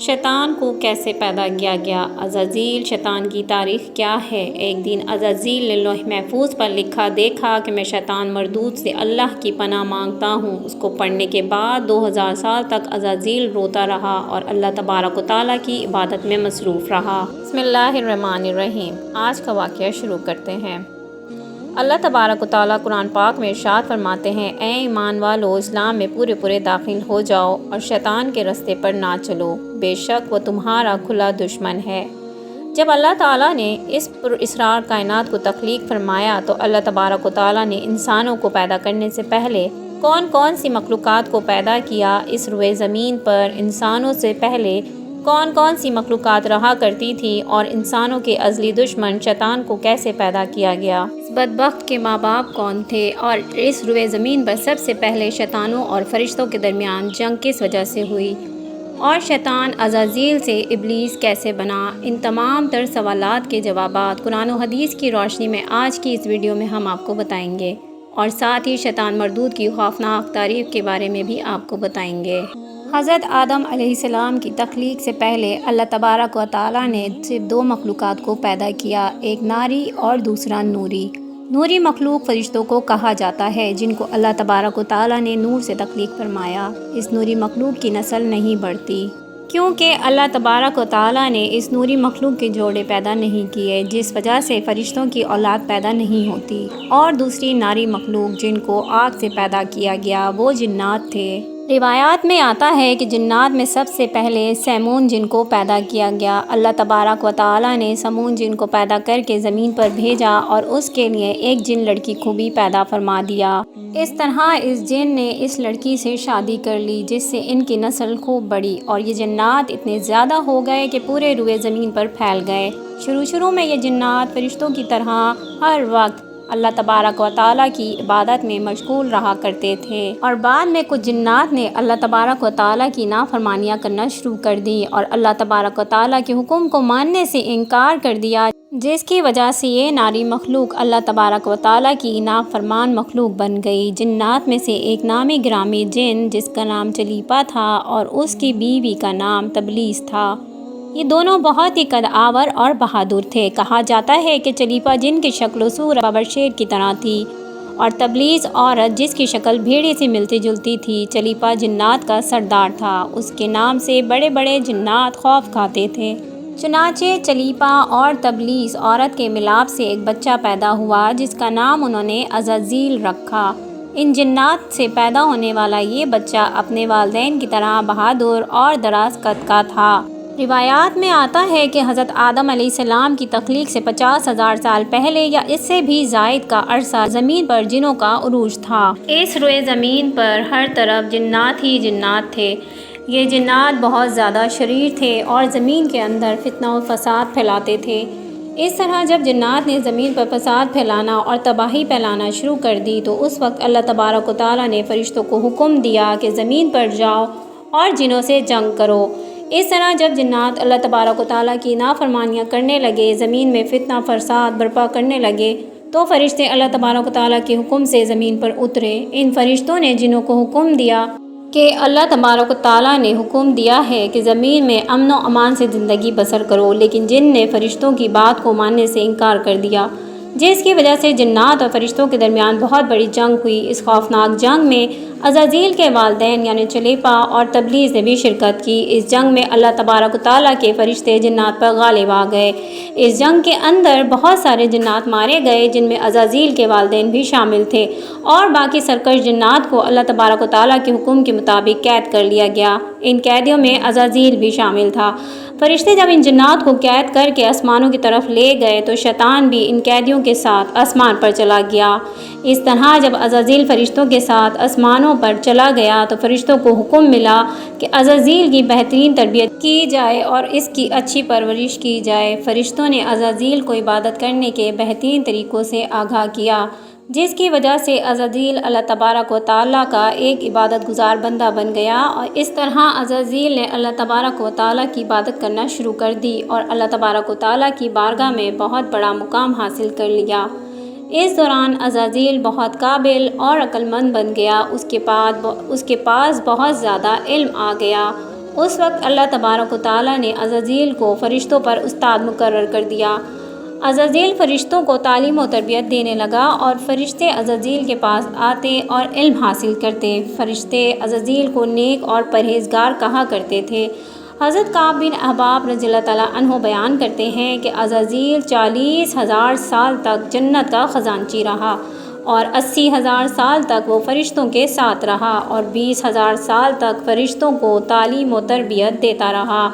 شیطان کو کیسے پیدا کیا گیا؟ عزازیل شیطان کی تاریخ کیا ہے؟ ایک دن عزازیل نے لوح محفوظ پر لکھا دیکھا کہ میں شیطان مردود سے اللہ کی پناہ مانگتا ہوں۔ اس کو پڑھنے کے بعد 2000 سال تک عزازیل روتا رہا اور اللہ تبارک و تعالیٰ کی عبادت میں مصروف رہا۔ بسم اللہ الرحمن الرحیم۔ آج کا واقعہ شروع کرتے ہیں۔ اللہ تبارک و تعالیٰ قرآن پاک میں ارشاد فرماتے ہیں، اے ایمان والو، اسلام میں پورے داخل ہو جاؤ اور شیطان کے رستے پر نہ چلو، بے شک وہ تمہارا کھلا دشمن ہے۔ جب اللہ تعالیٰ نے اس پراسرار کائنات کو تخلیق فرمایا تو اللہ تبارک و تعالیٰ نے انسانوں کو پیدا کرنے سے پہلے کون سی مخلوقات کو پیدا کیا، اس روئے زمین پر انسانوں سے پہلے کون سی مخلوقات رہا کرتی تھی اور انسانوں کے ازلی دشمن شیطان کو کیسے پیدا کیا گیا، اس بدبخت کے ماں باپ کون تھے اور اس روئے زمین پر سب سے پہلے شیطانوں اور فرشتوں کے درمیان جنگ کس وجہ سے ہوئی، اور شیطان عزازیل سے ابلیس کیسے بنا، ان تمام تر سوالات کے جوابات قرآن و حدیث کی روشنی میں آج کی اس ویڈیو میں ہم آپ کو بتائیں گے، اور ساتھ ہی شیطان مردود کی خوفناک تعریف کے بارے میں بھی آپ کو بتائیں گے۔ حضرت آدم علیہ السلام کی تخلیق سے پہلے اللہ تبارک و تعالیٰ نے صرف 2 مخلوقات کو پیدا کیا، ایک ناری اور دوسرا نوری۔ نوری مخلوق فرشتوں کو کہا جاتا ہے، جن کو اللہ تبارک و تعالیٰ نے نور سے تخلیق فرمایا۔ اس نوری مخلوق کی نسل نہیں بڑھتی کیونکہ اللہ تبارک و تعالیٰ نے اس نوری مخلوق کے جوڑے پیدا نہیں کیے، جس وجہ سے فرشتوں کی اولاد پیدا نہیں ہوتی۔ اور دوسری ناری مخلوق جن کو آگ سے پیدا کیا گیا وہ جنات تھے۔ روایات میں آتا ہے کہ جنات میں سب سے پہلے سیمون جن کو پیدا کیا گیا۔ اللہ تبارک و تعالیٰ نے سیمون جن کو پیدا کر کے زمین پر بھیجا اور اس کے لیے ایک جن لڑکی کو بھی پیدا فرما دیا۔ اس طرح اس جن نے اس لڑکی سے شادی کر لی، جس سے ان کی نسل خوب بڑھی اور یہ جنات اتنے زیادہ ہو گئے کہ پورے روئے زمین پر پھیل گئے۔ شروع میں یہ جنات فرشتوں کی طرح ہر وقت اللہ تبارک و تعالیٰ کی عبادت میں مشغول رہا کرتے تھے، اور بعد میں کچھ جنات نے اللہ تبارک و تعالیٰ کی نافرمانیاں کرنا شروع کر دی اور اللہ تبارک و تعالیٰ کے حکم کو ماننے سے انکار کر دیا، جس کی وجہ سے یہ ناری مخلوق اللہ تبارک و تعالیٰ کی نافرمان مخلوق بن گئی۔ جنات میں سے ایک نامی گرامی جن جس کا نام چلیپا تھا اور اس کی بیوی کا نام تبلیس تھا۔ یہ دونوں بہت ہی قدآور اور بہادر تھے۔ کہا جاتا ہے کہ چلیپا جن کی شکل و صورت بابر شیر کی طرح تھی اور تبلیس عورت جس کی شکل بھیڑی سے ملتی جلتی تھی۔ چلیپا جنات کا سردار تھا، اس کے نام سے بڑے جنات خوف کھاتے تھے۔ چنانچہ چلیپا اور تبلیس عورت کے ملاپ سے ایک بچہ پیدا ہوا جس کا نام انہوں نے عزازیل رکھا۔ ان جنات سے پیدا ہونے والا یہ بچہ اپنے والدین کی طرح بہادر اور دراز قد کا تھا۔ روایات میں آتا ہے کہ حضرت آدم علیہ السلام کی تخلیق سے 50,000 سال پہلے یا اس سے بھی زائد کا عرصہ زمین پر جنوں کا عروج تھا۔ اس روئے زمین پر ہر طرف جنات ہی جنات تھے۔ یہ جنات بہت زیادہ شریر تھے اور زمین کے اندر فتنہ و فساد پھیلاتے تھے۔ اس طرح جب جنات نے زمین پر فساد پھیلانا اور تباہی پھیلانا شروع کر دی تو اس وقت اللہ تبارک و تعالیٰ نے فرشتوں کو حکم دیا کہ زمین پر جاؤ اور جنوں سے جنگ کرو۔ اس طرح جب جنات اللہ تبارک و تعالیٰ کی نافرمانیاں کرنے لگے، زمین میں فتنہ فساد برپا کرنے لگے، تو فرشتے اللہ تبارک و تعالیٰ کے حکم سے زمین پر اترے۔ ان فرشتوں نے جنوں کو حکم دیا کہ اللہ تبارک و تعالیٰ نے حکم دیا ہے کہ زمین میں امن و امان سے زندگی بسر کرو، لیکن جن نے فرشتوں کی بات کو ماننے سے انکار کر دیا، جس کی وجہ سے جنات اور فرشتوں کے درمیان بہت بڑی جنگ ہوئی۔ اس خوفناک جنگ میں عزازیل کے والدین یعنی چلیپا اور تبلیس نے بھی شرکت کی۔ اس جنگ میں اللہ تبارک و تعالیٰ کے فرشتے جنات پر غالب آ گئے۔ اس جنگ کے اندر بہت سارے جنات مارے گئے، جن میں عزازیل کے والدین بھی شامل تھے، اور باقی سرکش جنات کو اللہ تبارک و تعالیٰ کے حکم کے مطابق قید کر لیا گیا۔ ان قیدیوں میں عزازیل بھی شامل تھا۔ فرشتے جب ان جنات کو قید کر کے آسمانوں کی طرف لے گئے تو شیطان بھی ان قیدیوں کے ساتھ آسمان پر چلا گیا۔ اس طرح جب عزازیل فرشتوں کے ساتھ آسمانوں پر چلا گیا تو فرشتوں کو حکم ملا کہ عزازیل کی بہترین تربیت کی جائے اور اس کی اچھی پرورش کی جائے۔ فرشتوں نے عزازیل کو عبادت کرنے کے بہترین طریقوں سے آگاہ کیا، جس کی وجہ سے عزازیل اللہ تبارک و تعالیٰ کا ایک عبادت گزار بندہ بن گیا، اور اس طرح عزازیل نے اللہ تبارک و تعالیٰ کی عبادت کرنا شروع کر دی اور اللہ تبارک و تعالیٰ کی بارگاہ میں بہت بڑا مقام حاصل کر لیا۔ اس دوران عزازیل بہت قابل اور عقل مند بن گیا۔ اس کے پاس بہت زیادہ علم آ گیا اس وقت اللہ تبارک و تعالیٰ نے عزازیل کو فرشتوں پر استاد مقرر کر دیا۔ عزازیل فرشتوں کو تعلیم و تربیت دینے لگا اور فرشتے عزازیل کے پاس آتے اور علم حاصل کرتے۔ فرشتے عزازیل کو نیک اور پرہیزگار کہا کرتے تھے۔ حضرت کعب بن احباب رضی اللہ تعالیٰ عنہ بیان کرتے ہیں کہ عزازیل 40,000 سال تک جنت کا خزانچی رہا اور 80,000 سال تک وہ فرشتوں کے ساتھ رہا اور 20,000 سال تک فرشتوں کو تعلیم و تربیت دیتا رہا۔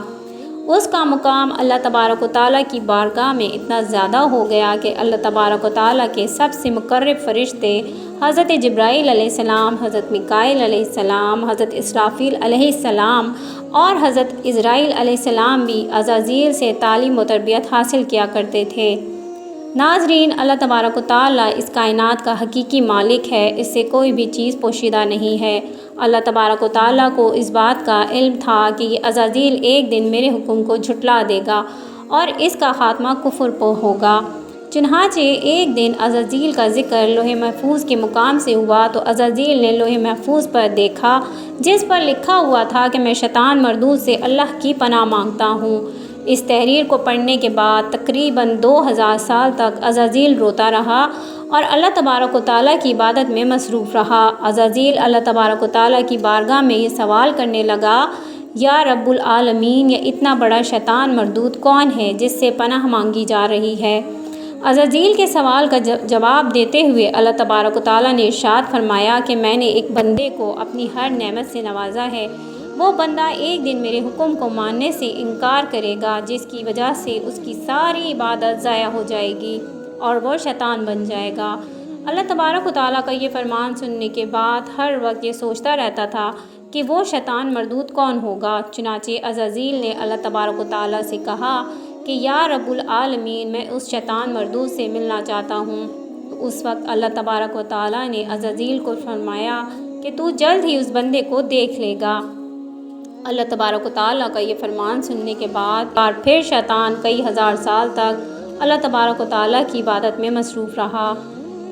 اس کا مقام اللہ تبارک و تعالیٰ کی بارگاہ میں اتنا زیادہ ہو گیا کہ اللہ تبارک و تعالیٰ کے سب سے مقرب فرشتے حضرت جبرائیل علیہ السلام، حضرت میکائیل علیہ السلام، حضرت اسرافیل علیہ السلام اور حضرت عزرائیل علیہ السلام بھی عزازیل سے تعلیم و تربیت حاصل کیا کرتے تھے۔ ناظرین، اللہ تبارک و تعالیٰ اس کائنات کا حقیقی مالک ہے، اس سے کوئی بھی چیز پوشیدہ نہیں ہے۔ اللہ تبارک و تعالیٰ کو اس بات کا علم تھا کہ یہ عزازیل ایک دن میرے حکم کو جھٹلا دے گا اور اس کا خاتمہ کفر پر ہوگا۔ چنانچہ ایک دن عزازیل کا ذکر لوح محفوظ کے مقام سے ہوا تو عزازیل نے لوح محفوظ پر دیکھا جس پر لکھا ہوا تھا کہ میں شیطان مردود سے اللہ کی پناہ مانگتا ہوں۔ اس تحریر کو پڑھنے کے بعد تقریباً 2000 سال تک عزازیل روتا رہا اور اللہ تبارک و تعالیٰ کی عبادت میں مصروف رہا۔ عزازیل اللہ تبارک و تعالیٰ کی بارگاہ میں یہ سوال کرنے لگا، یا رب العالمین، یہ اتنا بڑا شیطان مردود کون ہے جس سے پناہ مانگی جا رہی ہے؟ عزازیل کے سوال کا جواب دیتے ہوئے اللہ تبارک و تعالیٰ نے ارشاد فرمایا کہ میں نے ایک بندے کو اپنی ہر نعمت سے نوازا ہے۔ وہ بندہ ایک دن میرے حکم کو ماننے سے انکار کرے گا جس کی وجہ سے اس کی ساری عبادت ضائع ہو جائے گی اور وہ شیطان بن جائے گا۔ اللہ تبارک و تعالیٰ کا یہ فرمان سننے کے بعد ہر وقت یہ سوچتا رہتا تھا کہ وہ شیطان مردود کون ہوگا۔ چنانچہ عزازیل نے اللہ تبارک و تعالیٰ سے کہا کہ یا رب العالمین، میں اس شیطان مردود سے ملنا چاہتا ہوں۔ تو اس وقت اللہ تبارک و تعالیٰ نے عزازیل کو فرمایا کہ تو جلد ہی اس بندے کو دیکھ لے گا۔ اللہ تبارک و تعالیٰ کا یہ فرمان سننے کے بعد پھر شیطان کئی ہزار سال تک اللہ تبارک و تعالیٰ کی عبادت میں مصروف رہا۔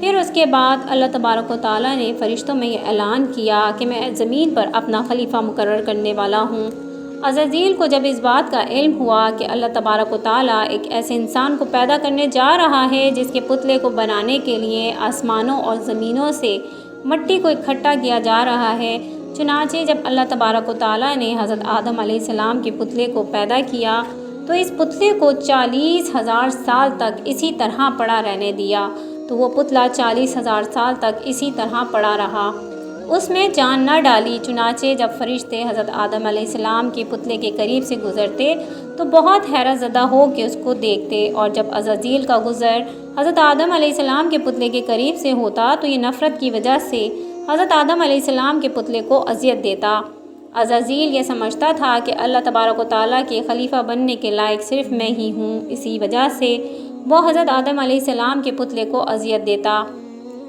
پھر اس کے بعد اللہ تبارک و تعالیٰ نے فرشتوں میں یہ اعلان کیا کہ میں زمین پر اپنا خلیفہ مقرر کرنے والا ہوں۔ عزازیل کو جب اس بات کا علم ہوا کہ اللہ تبارک و تعالیٰ ایک ایسے انسان کو پیدا کرنے جا رہا ہے جس کے پتلے کو بنانے کے لیے آسمانوں اور زمینوں سے مٹی کو اکٹھا کیا جا رہا ہے، چنانچہ جب اللہ تبارک و تعالیٰ نے حضرت آدم علیہ السلام کے پتلے کو پیدا کیا تو اس پتلے کو 40,000 سال تک اسی طرح پڑا رہنے دیا، تو وہ پتلا 40,000 سال تک اسی طرح پڑا رہا، اس میں جان نہ ڈالی۔ چنانچہ جب فرشتے حضرت آدم علیہ السلام کے پتلے کے قریب سے گزرتے تو بہت حیرت زدہ ہو کے اس کو دیکھتے، اور جب عزازیل کا گزر حضرت آدم علیہ السلام کے پتلے کے قریب سے ہوتا تو یہ نفرت کی وجہ سے حضرت آدم علیہ السلام کے پتلے کو اذیت دیتا۔ عزازیل یہ سمجھتا تھا کہ اللہ تبارک و تعالیٰ کے خلیفہ بننے کے لائق صرف میں ہی ہوں، اسی وجہ سے وہ حضرت آدم علیہ السلام کے پتلے کو اذیت دیتا۔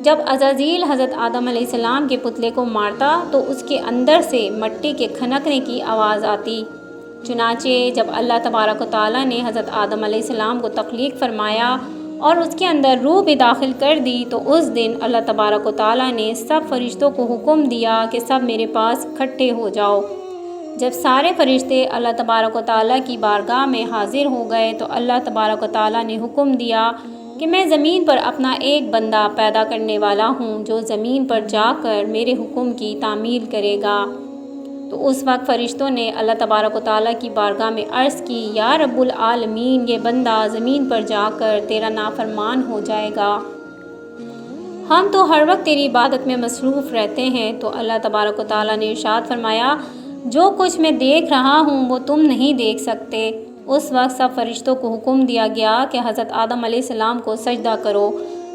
جب عزازیل حضرت آدم علیہ السلام کے پتلے کو مارتا تو اس کے اندر سے مٹی کے کھنکنے کی آواز آتی۔ چنانچہ جب اللہ تبارک و تعالیٰ نے حضرت آدم علیہ السلام کو تخلیق فرمایا اور اس کے اندر روح بھی داخل کر دی تو اس دن اللہ تبارک و تعالیٰ نے سب فرشتوں کو حکم دیا کہ سب میرے پاس اکٹھے ہو جاؤ۔ جب سارے فرشتے اللہ تبارک و تعالیٰ کی بارگاہ میں حاضر ہو گئے تو اللہ تبارک و تعالیٰ نے حکم دیا کہ میں زمین پر اپنا ایک بندہ پیدا کرنے والا ہوں جو زمین پر جا کر میرے حکم کی تعمیل کرے گا۔ تو اس وقت فرشتوں نے اللہ تبارک و تعالیٰ کی بارگاہ میں عرض کی، یا رب العالمین، یہ بندہ زمین پر جا کر تیرا نافرمان ہو جائے گا، ہم تو ہر وقت تیری عبادت میں مصروف رہتے ہیں۔ تو اللہ تبارک و تعالیٰ نے ارشاد فرمایا، جو کچھ میں دیکھ رہا ہوں وہ تم نہیں دیکھ سکتے۔ اس وقت سب فرشتوں کو حکم دیا گیا کہ حضرت آدم علیہ السلام کو سجدہ کرو،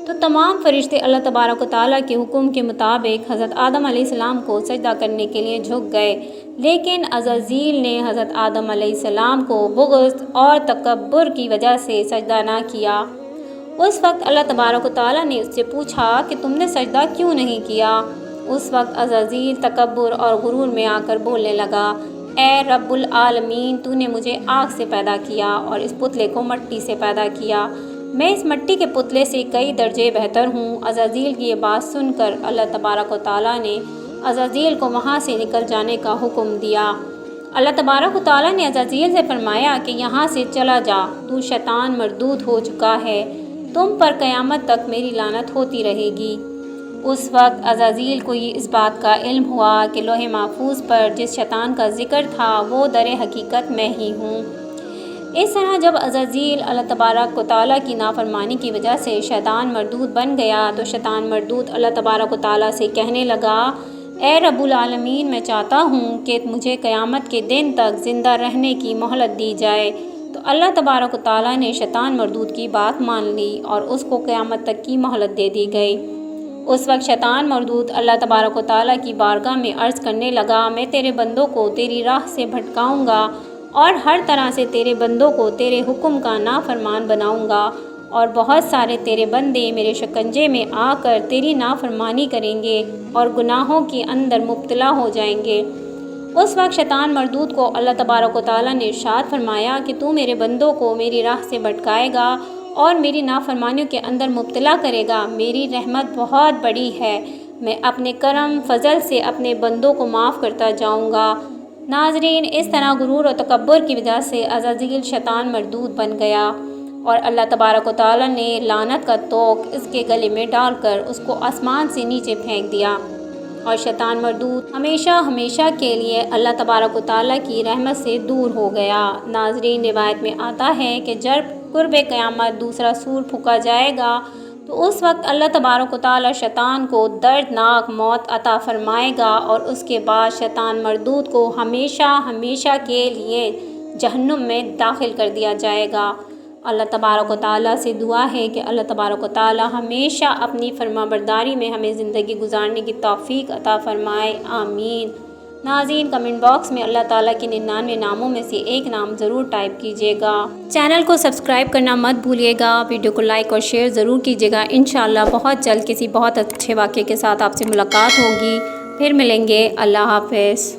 تو تمام فرشتے اللہ تبارک و تعالیٰ کے حکم کے مطابق حضرت آدم علیہ السلام کو سجدہ کرنے کے لیے جھک گئے، لیکن عزازیل نے حضرت آدم علیہ السلام کو بغض اور تکبر کی وجہ سے سجدہ نہ کیا۔ اس وقت اللہ تبارک و تعالیٰ نے اس سے پوچھا کہ تم نے سجدہ کیوں نہیں کیا؟ اس وقت عزازیل تکبر اور غرور میں آ کر بولنے لگا، اے رب العالمین، تو نے مجھے آگ سے پیدا کیا اور اس پتلے کو مٹی سے پیدا کیا، میں اس مٹی کے پتلے سے کئی درجے بہتر ہوں۔ عزازیل کی یہ بات سن کر اللہ تبارک و تعالیٰ نے عزازیل کو وہاں سے نکل جانے کا حکم دیا۔ اللہ تبارک و تعالیٰ نے عزازیل سے فرمایا کہ یہاں سے چلا جا، تو شیطان مردود ہو چکا ہے، تم پر قیامت تک میری لعنت ہوتی رہے گی۔ اس وقت عزازیل کو اس بات کا علم ہوا کہ لوح محفوظ پر جس شیطان کا ذکر تھا وہ در حقیقت میں ہی ہوں۔ اس طرح جب عزازیل اللہ تبارک و تعالیٰ کی نافرمانی کی وجہ سے شیطان مردود بن گیا تو شیطان مردود اللہ تبارک و تعالیٰ سے کہنے لگا، اے رب العالمین، میں چاہتا ہوں کہ مجھے قیامت کے دن تک زندہ رہنے کی مہلت دی جائے۔ تو اللہ تبارک و تعالیٰ نے شیطان مردود کی بات مان لی اور اس کو قیامت تک کی مہلت دے دی گئی۔ اس وقت شیطان مردود اللہ تبارک و تعالیٰ کی بارگاہ میں عرض کرنے لگا، میں تیرے بندوں کو تیری راہ سے بھٹکاؤں گا اور ہر طرح سے تیرے بندوں کو تیرے حکم کا نافرمان بناؤں گا، اور بہت سارے تیرے بندے میرے شکنجے میں آ کر تیری نافرمانی کریں گے اور گناہوں کے اندر مبتلا ہو جائیں گے۔ اس وقت شیطان مردود کو اللہ تبارک و تعالیٰ نے ارشاد فرمایا کہ تو میرے بندوں کو میری راہ سے بھٹکائے گا اور میری نافرمانیوں کے اندر مبتلا کرے گا، میری رحمت بہت بڑی ہے، میں اپنے کرم فضل سے اپنے بندوں کو معاف کرتا جاؤں گا۔ ناظرین، اس طرح غرور و تکبر کی وجہ سے عزازیل شیطان مردود بن گیا اور اللہ تبارک و تعالیٰ نے لعنت کا توق اس کے گلے میں ڈال کر اس کو آسمان سے نیچے پھینک دیا، اور شیطان مردود ہمیشہ ہمیشہ کے لیے اللہ تبارک و تعالیٰ کی رحمت سے دور ہو گیا۔ ناظرین، روایت میں آتا ہے کہ جب قرب قیامت دوسرا سور پھونکا جائے گا تو اس وقت اللہ تبارک و تعالیٰ شیطان کو دردناک موت عطا فرمائے گا، اور اس کے بعد شیطان مردود کو ہمیشہ ہمیشہ کے لیے جہنم میں داخل کر دیا جائے گا۔ اللہ تبارک و تعالیٰ سے دعا ہے کہ اللہ تبارک و تعالیٰ ہمیشہ اپنی فرما برداری میں ہمیں زندگی گزارنے کی توفیق عطا فرمائے، آمین۔ ناظرین، کمنٹ باکس میں اللہ تعالیٰ کے 99 ناموں میں سے ایک نام ضرور ٹائپ کیجیے گا۔ چینل کو سبسکرائب کرنا مت بھولیے گا، ویڈیو کو لائک اور شیئر ضرور کیجیے گا۔ انشاءاللہ بہت جلد کسی بہت اچھے واقعے کے ساتھ آپ سے ملاقات ہوگی، پھر ملیں گے۔ اللہ حافظ۔